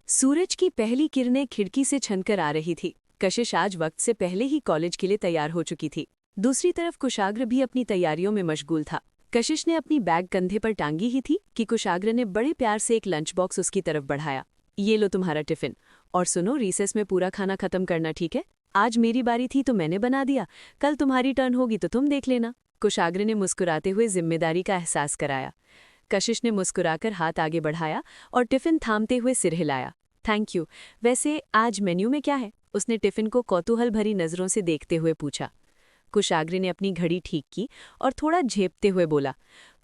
सूरज की पहली किरणें खिड़की से छनकर आ रही थी। कशिश आज वक्त से पहले ही कॉलेज के लिए तैयार हो चुकी थी। दूसरी तरफ कुशाग्र भी अपनी तैयारियों में मशगूल था। कशिश ने अपनी बैग कंधे पर टांगी ही थी कि कुशाग्र ने बड़े प्यार से एक लंच बॉक्स उसकी तरफ बढ़ाया। ये लो तुम्हारा टिफिन, और सुनो, रिसेस में पूरा खाना खत्म करना, ठीक है? आज मेरी बारी थी तो मैंने बना दिया, कल तुम्हारी टर्न होगी तो तुम देख लेना। कुशाग्र ने मुस्कुराते हुए जिम्मेदारी का एहसास कराया। कशिश ने मुस्कुराकर हाथ आगे बढ़ाया और टिफिन थामते हुए सिर हिलाया। Thank you. वैसे आज मेन्यू में क्या है? उसने टिफिन को कौतूहल भरी नजरों से देखते हुए पूछा। कुशाग्र ने अपनी घड़ी ठीक की और थोड़ा झेपते हुए बोला,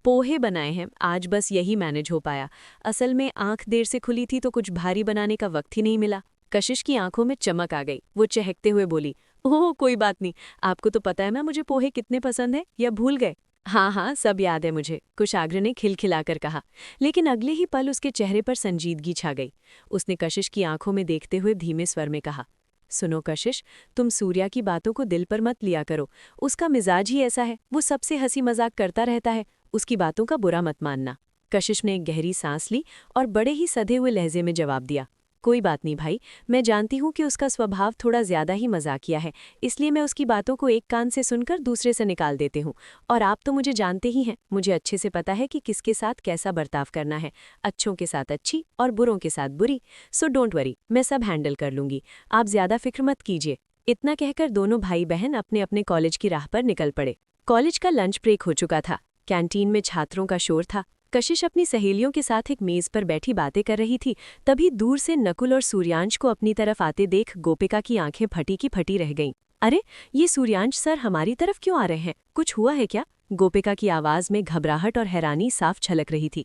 पोहे बनाए हैं आज, बस यही मैनेज हो पाया। असल में आंख देर से खुली थी तो कुछ भारी बनाने का वक्त ही नहीं मिला। कशिश की आंखों में चमक आ गई। वो चहकते हुए बोली, ओह कोई बात नहीं, आपको तो पता है ना मुझे पोहे कितने पसंद है, या भूल गए? हाँ हाँ, सब याद है मुझे, कुशाग्र ने खिलखिलाकर कहा। लेकिन अगले ही पल उसके चेहरे पर संजीदगी छा गई। उसने कशिश की आंखों में देखते हुए धीमे स्वर में कहा, सुनो कशिश, तुम सूर्या की बातों को दिल पर मत लिया करो। उसका मिजाज ही ऐसा है, वो सबसे हंसी मजाक करता रहता है। उसकी बातों का बुरा मत मानना। कशिश ने एक गहरी सांस ली और बड़े ही सधे हुए लहजे में जवाब दिया, कोई बात नहीं भाई, मैं जानती हूँ कि उसका स्वभाव थोड़ा ज्यादा ही मजाकिया है, इसलिए मैं उसकी बातों को एक कान से सुनकर दूसरे से निकाल देती हूँ। और आप तो मुझे जानते ही हैं, मुझे अच्छे से पता है कि किसके साथ कैसा बर्ताव करना है। अच्छों के साथ अच्छी और बुरों के साथ बुरी। सो डोंट वरी, मैं सब हैंडल कर लूंगी, आप ज्यादा फिक्र मत कीजिए। इतना कहकर दोनों भाई बहन अपने अपने कॉलेज की राह पर निकल पड़े। कॉलेज का लंच ब्रेक हो चुका था। कैंटीन में छात्रों का शोर था। कशिश अपनी सहेलियों के साथ एक मेज पर बैठी बातें कर रही थी। तभी दूर से नकुल और सूर्यांश को अपनी तरफ आते देख गोपिका की आंखें फटी की फटी रह गईं। अरे, ये सूर्यांश सर हमारी तरफ क्यों आ रहे हैं? कुछ हुआ है क्या? गोपिका की आवाज में घबराहट और हैरानी साफ छलक रही थी।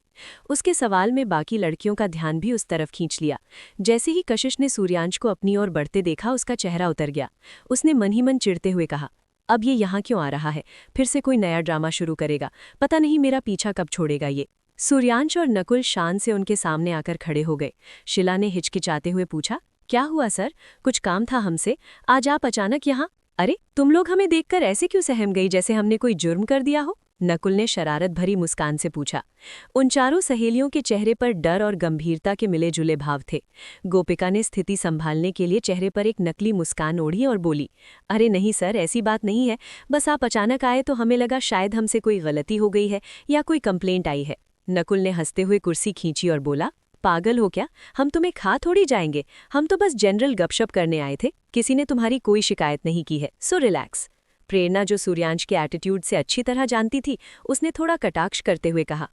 उसके सवाल में बाकी लड़कियों का ध्यान भी उस तरफ खींच लिया। जैसे ही कशिश ने सूर्यांश को अपनी ओर बढ़ते देखा, उसका चेहरा उतर गया। उसने मन ही मन चिढ़ते हुए कहा, अब ये यहाँ क्यों आ रहा है? फिर से कोई नया ड्रामा शुरू करेगा। पता नहीं मेरा पीछा कब छोड़ेगा ये। सूर्यांश और नकुल शान से उनके सामने आकर खड़े हो गए। शिला ने हिचकिचाते हुए पूछा, क्या हुआ सर? कुछ काम था हमसे? आज आप अचानक यहाँ? अरे, तुम लोग हमें देखकर ऐसे क्यों सहम गई, जैसे हमने कोई जुर्म कर दिया हो? नकुल ने शरारत भरी मुस्कान से पूछा। उन चारों सहेलियों के चेहरे पर डर और गंभीरता के मिले जुले भाव थे। गोपिका ने स्थिति संभालने के लिए चेहरे पर एक नकली मुस्कान ओढ़ी और बोली, अरे नहीं सर, ऐसी बात नहीं है, बस आप अचानक आए तो हमें लगा शायद हमसे कोई गलती हो गई है या कोई कंप्लेंट आई है। नकुल ने हंसते हुए कुर्सी खींची और बोला, पागल हो क्या? हम तुम्हें खा थोड़ी जाएंगे, हम तो बस जनरल गपशप करने आए थे। किसी ने तुम्हारी कोई शिकायत नहीं की है, सो रिलैक्स। प्रेरणा, जो सूर्यांश के एटीट्यूड से अच्छी तरह जानती थी, उसने थोड़ा कटाक्ष करते हुए कहा,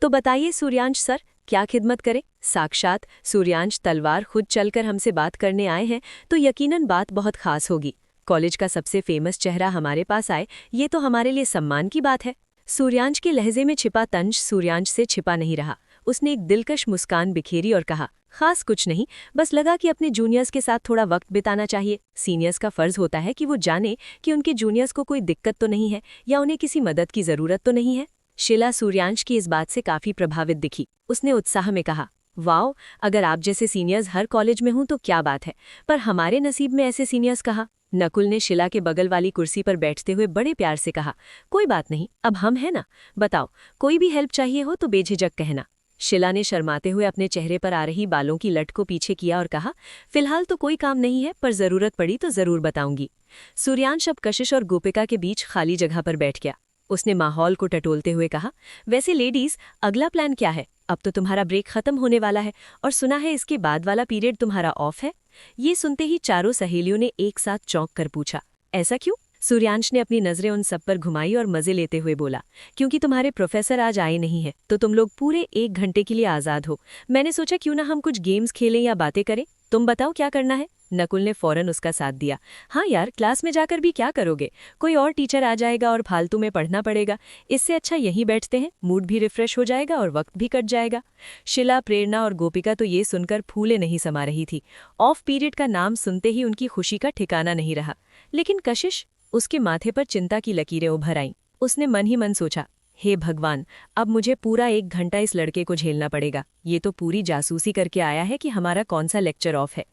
तो बताइए सूर्यांश सर, क्या खिदमत करें? साक्षात सूर्यांश तलवार खुद चलकर हमसे बात करने आए हैं तो यकीनन बात बहुत खास होगी। कॉलेज का सबसे फेमस चेहरा हमारे पास आए, ये तो हमारे लिए सम्मान की बात है। सूर्यांश के लहजे में छिपा तंज सूर्यांश से छिपा नहीं रहा। उसने एक दिलकश मुस्कान बिखेरी और कहा, खास कुछ नहीं, बस लगा कि अपने जूनियर्स के साथ थोड़ा वक्त बिताना चाहिए। सीनियर्स का फर्ज होता है कि वो जाने कि उनके जूनियर्स को कोई दिक्कत तो नहीं है या उन्हें किसी मदद की जरूरत तो नहीं है। शिला सूर्यांश की इस बात से काफी प्रभावित दिखी। उसने उत्साह में कहा, वाओ, अगर आप जैसे सीनियर्स हर कॉलेज में हों तो क्या बात है, पर हमारे नसीब में ऐसे सीनियर्स कहाँ? नकुल ने शिला के बगल वाली कुर्सी पर बैठते हुए बड़े प्यार से कहा, कोई बात नहीं, अब हम हैं ना, बताओ, कोई भी हेल्प चाहिए हो तो बेझिझक कहना। शिला ने शर्माते हुए अपने चेहरे पर आ रही बालों की लट को पीछे किया और कहा, फिलहाल तो कोई काम नहीं है, पर जरूरत पड़ी तो जरूर बताऊंगी। सूर्यांश अब कशिश और गोपिका के बीच खाली जगह पर बैठ गया। उसने माहौल को टटोलते हुए कहा, वैसे लेडीज, अगला प्लान क्या है? अब तो तुम्हारा ब्रेक खत्म होने वाला है और सुना है इसके बाद वाला पीरियड तुम्हारा ऑफ है। ये सुनते ही चारों सहेलियों ने एक साथ चौंक कर पूछा, ऐसा क्यों? सूर्यांश ने अपनी नजरें उन सब पर घुमाई और मजे लेते हुए बोला, क्योंकि तुम्हारे प्रोफेसर आज आए नहीं हैं, तो तुम लोग पूरे 1 घंटे के लिए आजाद हो। मैंने सोचा क्यों ना हम कुछ गेम्स खेलें या बातें करें। तुम बताओ क्या करना है? नकुल ने फौरन उसका साथ दिया। हाँ यार, क्लास में जाकर भी क्या करोगे? कोई और टीचर आ जाएगा और फालतू में पढ़ना पड़ेगा। इससे अच्छा यहीं बैठते हैं, मूड भी रिफ्रेश हो जाएगा और वक्त भी कट जाएगा। शिला, प्रेरणा और गोपिका तो ये सुनकर फूले नहीं समा रही थी। ऑफ पीरियड का नाम सुनते ही उनकी खुशी का ठिकाना नहीं रहा। लेकिन कशिश, उसके माथे पर चिंता की लकीरें उभर आईं। उसने मन ही मन सोचा, हे भगवान, अब मुझे पूरा 1 घंटा इस लड़के को झेलना पड़ेगा। ये तो पूरी जासूसी करके आया है कि हमारा कौन सा लेक्चर ऑफ है।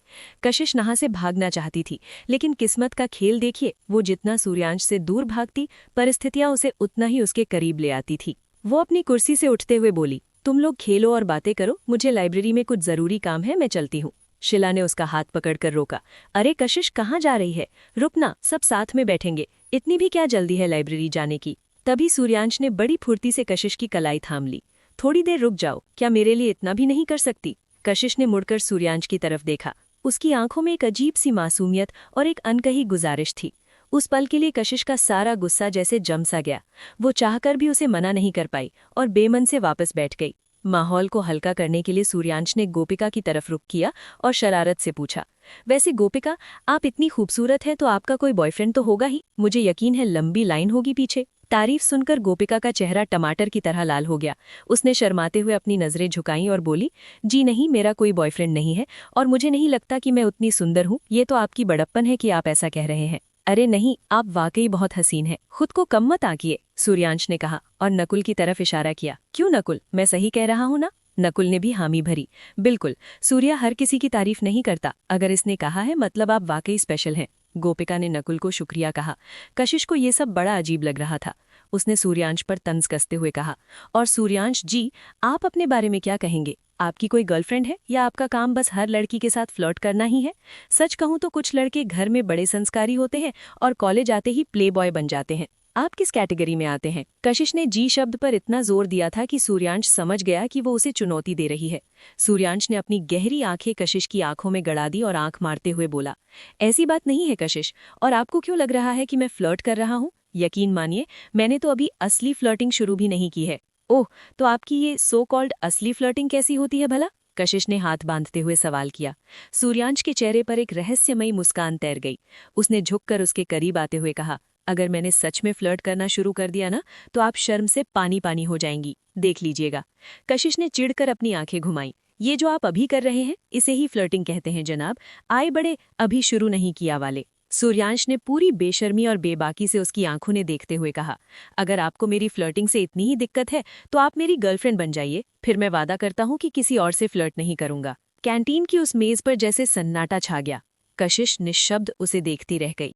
कशिश नहा से भागना चाहती थी, लेकिन किस्मत का खेल देखिए, वो जितना सूर्यांश से दूर भागती, परिस्थितियां उसे उतना ही उसके करीब ले आती थी। वो अपनी कुर्सी से उठते हुए बोली, तुम लोग खेलो और बातें करो, मुझे लाइब्रेरी में कुछ जरूरी काम है, मैं चलती हूँ। शिला ने उसका हाथ पकड़कर रोका। अरे कशिश, कहाँ जा रही है? रुकना, सब साथ में बैठेंगे, इतनी भी क्या जल्दी है लाइब्रेरी जाने की? तभी सूर्यांश ने बड़ी फुर्ती से कशिश की कलाई थाम ली। थोड़ी देर रुक जाओ, क्या मेरे लिए इतना भी नहीं कर सकती? कशिश ने मुड़कर सूर्यांश की तरफ देखा। उसकी आंखों में एक अजीब सी मासूमियत और एक अनकही गुजारिश थी। उस पल के लिए कशिश का सारा गुस्सा जैसे जम सा गया। वो चाहकर भी उसे मना नहीं कर पाई और बेमन से वापस बैठ गई। माहौल को हल्का करने के लिए सूर्यांश ने गोपिका की तरफ रुख किया और शरारत से पूछा, वैसे गोपिका, आप इतनी खूबसूरत हैं तो आपका कोई बॉयफ्रेंड तो होगा ही, मुझे यकीन है लंबी लाइन होगी पीछे। तारीफ सुनकर गोपिका का चेहरा टमाटर की तरह लाल हो गया। उसने शर्माते हुए अपनी नजरें झुकाईं और बोली, जी नहीं, मेरा कोई बॉयफ्रेंड नहीं है और मुझे नहीं लगता कि मैं उतनी सुंदर हूँ। ये तो आपकी बड़प्पन है कि आप ऐसा कह रहे हैं। अरे नहीं, आप वाकई बहुत हसीन हैं, खुद को कम मत आंकिए, सूर्यांश ने कहा और नकुल की तरफ इशारा किया। क्यों नकुल, मैं सही कह रहा हूँ ना? नकुल ने भी हामी भरी। बिल्कुल, सूर्या हर किसी की तारीफ नहीं करता, अगर इसने कहा है मतलब आप वाकई स्पेशल हैं। गोपिका ने नकुल को शुक्रिया कहा। कशिश को ये सब बड़ा अजीब लग रहा था। उसने सूर्यांश पर तंज कसते हुए कहा, और सूर्यांश जी, आप अपने बारे में क्या कहेंगे? आपकी कोई गर्लफ्रेंड है या आपका काम बस हर लड़की के साथ फ्लर्ट करना ही है? सच कहूं तो कुछ लड़के घर में बड़े संस्कारी होते हैं और कॉलेज आते ही प्ले बॉय बन जाते हैं। आप किस कैटेगरी में आते हैं? कशिश ने जी शब्द पर इतना जोर दिया था कि सूर्यांश समझ गया कि वो उसे चुनौती दे रही है। सूर्यांश ने अपनी गहरी आंखें कशिश की आंखों में गड़ा दी और आंख मारते हुए बोला, ऐसी बात नहीं है कशिश, और आपको क्यों लग रहा है कि मैं फ्लर्ट कर रहा हूँ? यकीन मानिए, मैंने तो अभी असली फ्लर्टिंग शुरू भी नहीं की है। ओह, तो आपकी ये सो कॉल्ड असली फ्लर्टिंग कैसी होती है भला? कशिश ने हाथ बांधते हुए सवाल किया। सूर्यांश के चेहरे पर एक रहस्यमयी मुस्कान तैर गई। उसने झुककर उसके करीब आते हुए कहा, अगर मैंने सच में फ्लर्ट करना शुरू कर दिया ना, तो आप शर्म से पानी पानी हो जाएंगी, देख लीजिएगा। कशिश ने चिढ़कर अपनी आंखें घुमाई। ये जो आप अभी कर रहे हैं, इसे ही फ्लर्टिंग कहते हैं जनाब, आए बड़े अभी शुरू नहीं किया वाले। सूर्यांश ने पूरी बेशर्मी और बेबाकी से उसकी आंखों ने देखते हुए कहा, अगर आपको मेरी फ्लर्टिंग से इतनी ही दिक्कत है तो आप मेरी गर्लफ्रेंड बन जाइए, फिर मैं वादा करता हूँ कि किसी और से फ्लर्ट नहीं करूंगा। कैंटीन की उस मेज पर जैसे सन्नाटा छा गया। कशिश निश्शब्द उसे देखती रह गई।